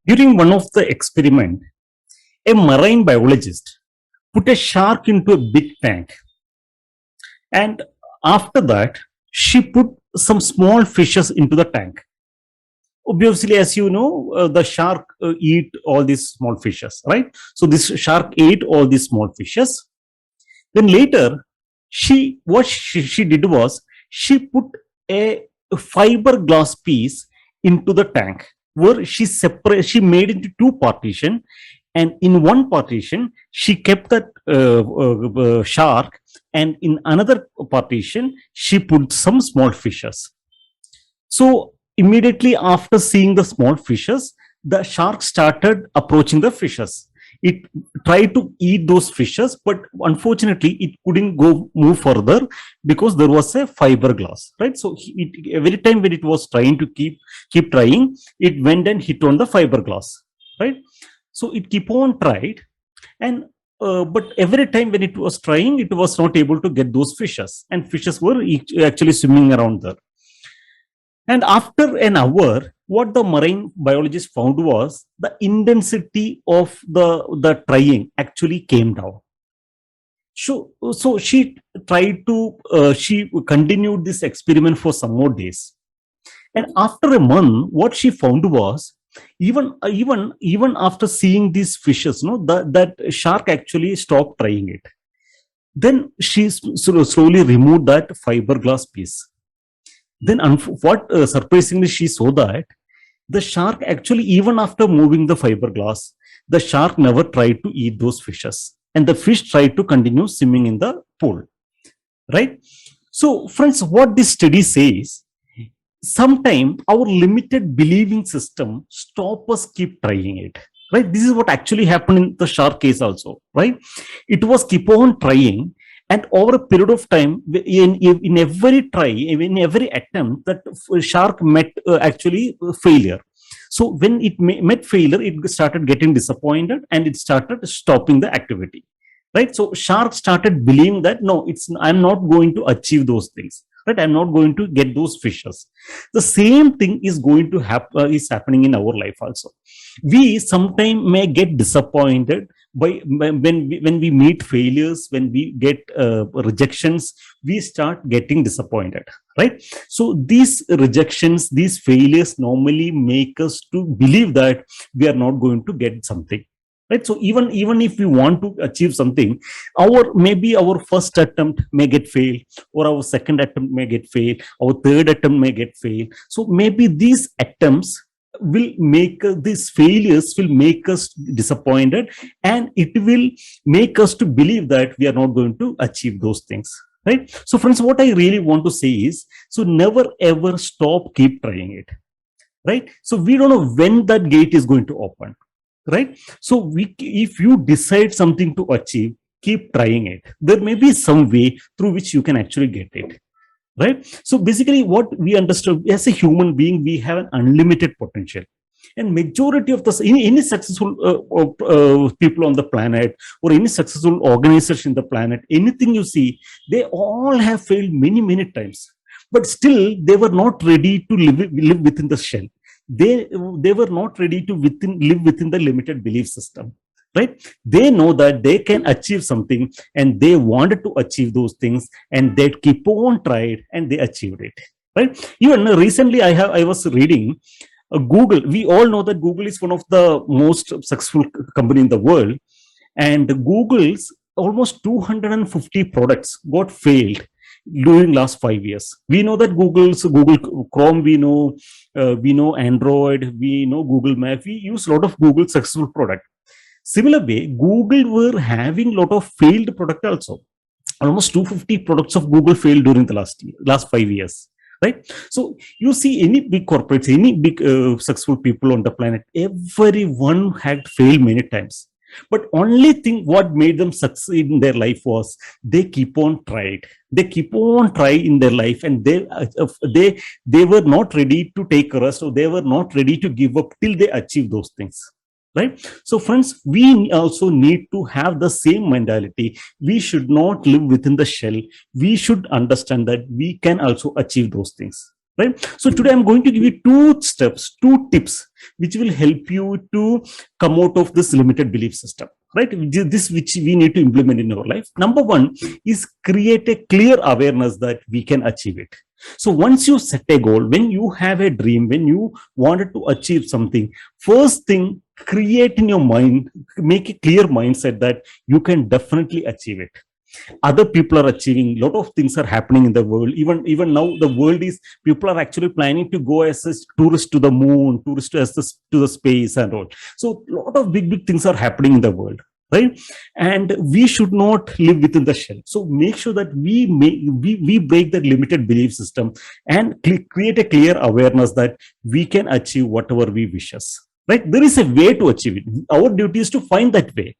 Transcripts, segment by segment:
During one of the experiment, a marine biologist put a shark into a big tank, and after that, she put some small fishes into the tank. Obviously, as you know, the shark eat all these small fishes, right? So this shark ate all these small fishes. Then later, she did was she put a fiberglass piece into the tank, where she made into two partition, and in one partition she kept that shark, and in another partition she put some small fishes. So immediately after seeing the small fishes, the shark started approaching the fishes. It tried to eat those fishes, but unfortunately, it couldn't go move further because there was a fiberglass, right? So every time when it was trying to keep trying, it went and hit on the fiberglass, right? So it keep on tried, and but every time when it was trying, it was not able to get those fishes, and fishes were actually swimming around there. And after an hour, what the marine biologist found was the intensity of the trying actually came down. So she tried to, she continued this experiment for some more days. And after a month, what she found was even after seeing these fishes, that shark actually stopped trying it. Then she slowly removed that fiberglass piece. Then, what surprisingly, she saw that the shark actually, even after moving the fiberglass, the shark never tried to eat those fishes, and the fish tried to continue swimming in the pool. Right? So, friends, what this study says, sometimes our limited believing system stop us keep trying it. Right? This is what actually happened in the shark case also. Right? It was keep on trying, and over a period of time, in every try, in every attempt, that shark met actually failure. So when it met failure, it started getting disappointed, and it started stopping the activity, right? So shark started believing that no, I'm not going to achieve those things, right? I'm not going to get those fishes. The same thing is going to happen, is happening in our life also. We sometimes may get disappointed when we meet failures, when we get rejections, we start getting disappointed, right? So these rejections, these failures normally make us to believe that we are not going to get something, right? So even if we want to achieve something, maybe our first attempt may get failed, or our second attempt may get failed, our third attempt may get failed. So maybe these attempts will make these failures will make us disappointed, and it will make us to believe that we are not going to achieve those things, right? So friends, what I really want to say is, so never ever stop, keep trying it, right? So we don't know when that gate is going to open, right? So if you decide something to achieve, keep trying it. There may be some way through which you can actually get it, right? So basically what we understood, as a human being, we have an unlimited potential, and majority of any successful people on the planet, or any successful organization in the planet, anything you see, they all have failed many times, but still they were not ready to live within the shell. They were not ready to live within the limited belief system, right? They know that they can achieve something, and they wanted to achieve those things, and they keep on tried, and they achieved it, right? Even recently, I was reading Google. We all know that Google is one of the most successful company in the world, and Google's almost 250 products got failed during last 5 years. We know that Google Chrome, we know Android, we know Google Map. We use a lot of Google successful product. Similar way, Google were having a lot of failed product also. Almost 250 products of Google failed during the last 5 years. Right? So you see, any big corporates, any big successful people on the planet, everyone had failed many times. But only thing what made them succeed in their life was they keep on tried. They keep on trying in their life, and they were not ready to take a rest, or they were not ready to give up till they achieve those things. Right? So friends, we also need to have the same mentality. We should not live within the shell. We should understand that we can also achieve those things. right? So today I'm going to give you two steps, two tips, which will help you to come out of this limited belief system, right? This which we need to implement in our life. Number one is create a clear awareness that we can achieve it. So once you set a goal, when you have a dream, when you wanted to achieve something, first thing, create in your mind, make a clear mindset that you can definitely achieve it. Other people are achieving, a lot of things are happening in the world. Even now the world is, people are actually planning to go as a tourist to the moon, tourist as to the space and all. So a lot of big things are happening in the world, right? And we should not live within the shell. So make sure that we break the limited belief system and create a clear awareness that we can achieve whatever we wishes, right? There is a way to achieve it. Our duty is to find that way,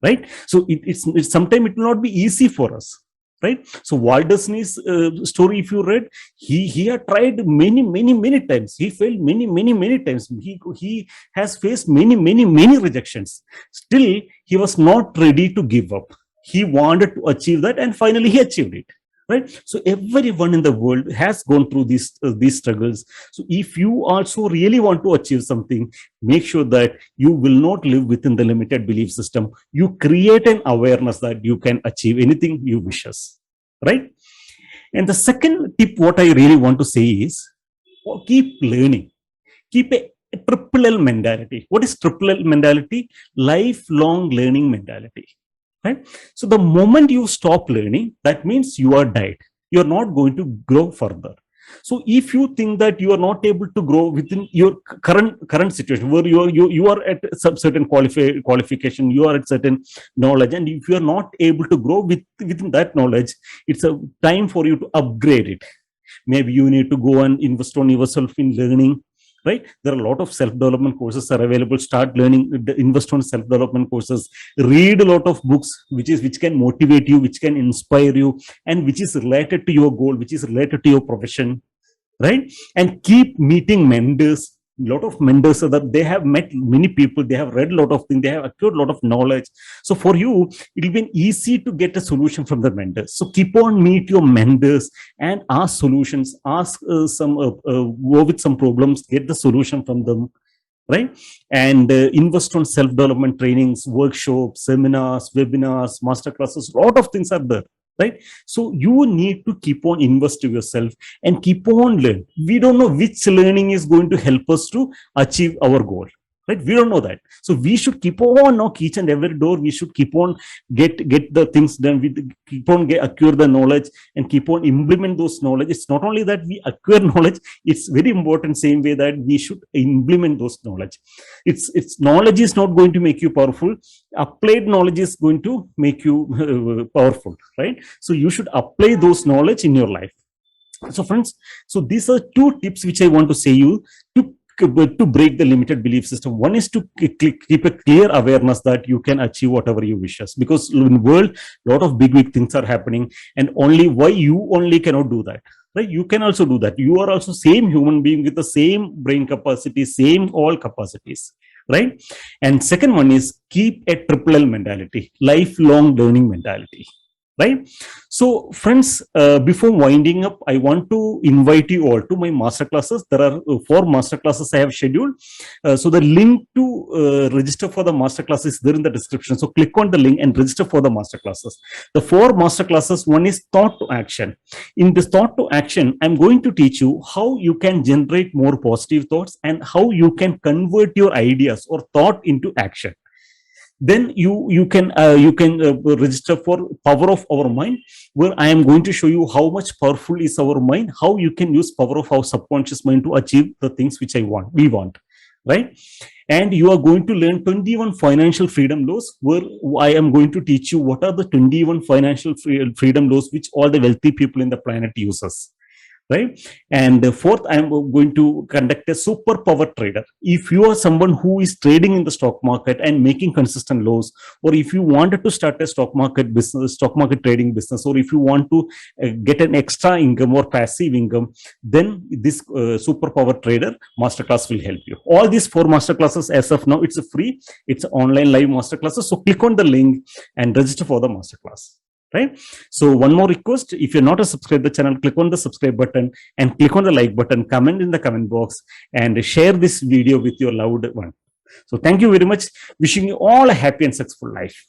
right? So it's sometimes it will not be easy for us, right? So Walt Disney's story, if you read, he had tried many times. He failed many times. He has faced many rejections. Still he was not ready to give up. He wanted to achieve that, and finally he achieved it, right? So everyone in the world has gone through these struggles. So if you also really want to achieve something, make sure that you will not live within the limited belief system. You create an awareness that you can achieve anything you wishes, right? And the second tip what I really want to say is, keep learning. Keep a triple L mentality. What is triple L mentality? Lifelong learning mentality, right? So the moment you stop learning, that means you are died. You're not going to grow further. So if you think that you are not able to grow within your current situation, where you are at some certain qualification, you are at certain knowledge, and if you are not able to grow within that knowledge, it's a time for you to upgrade it. Maybe you need to go and invest on yourself in learning, right? There are a lot of self-development courses are available. Start learning, invest on self-development courses, read a lot of books which can motivate you, which can inspire you, and which is related to your goal, which is related to your profession, right? And keep meeting mentors. A lot of mentors are that they have met many people, they have read a lot of things, they have acquired a lot of knowledge. So for you, it will be easy to get a solution from the mentors. So keep on meet your mentors and ask solutions, ask go with some problems, get the solution from them, right? And invest on self-development trainings, workshops, seminars, webinars, master classes. A lot of things are there, right? So you need to keep on invest to yourself and keep on learn. We don't know which learning is going to help us to achieve our goal, right? We don't know that. So we should keep on knock each and every door. We should keep on get the things done. We keep on acquire the knowledge and keep on implement those knowledge. It's not only that we acquire knowledge, it's very important same way that we should implement those knowledge. It's knowledge is not going to make you powerful. Applied knowledge is going to make you powerful, right? So you should apply those knowledge in your life. So friends, so these are two tips which I want to say you to break the limited belief system. One is to keep a clear awareness that you can achieve whatever you wishes, because in the world a lot of big things are happening, and only why you only cannot do that, right? You can also do that. You are also same human being with the same brain capacity, same all capacities, right? And second one is keep a triple L mentality, lifelong learning mentality, right? So friends, before winding up, I want to invite you all to my master classes. There are 4 master classes I have scheduled. So the link to register for the master class is there in the description. So click on the link and register for the master classes. The 4 master classes, one is thought to action. In this thought to action, I'm going to teach you how you can generate more positive thoughts and how you can convert your ideas or thought into action. Then you can register for power of our mind, where I am going to show you how much powerful is our mind, how you can use power of our subconscious mind to achieve the things which we want, right? And you are going to learn 21 financial freedom laws, where I am going to teach you what are the 21 financial freedom laws which all the wealthy people in the planet uses, right? And fourth, I am going to conduct a superpower trader. If you are someone who is trading in the stock market and making consistent loss, or if you wanted to start a stock market business, stock market trading business, or if you want to get an extra income or passive income, then this superpower trader masterclass will help you. All these 4 masterclasses as of now, it's a free, it's online live masterclasses. So click on the link and register for the masterclass. right? So one more request, if you're not a subscribe the channel, click on the subscribe button and click on the like button, comment in the comment box, and share this video with your loved one. So thank you very much. Wishing you all a happy and successful life.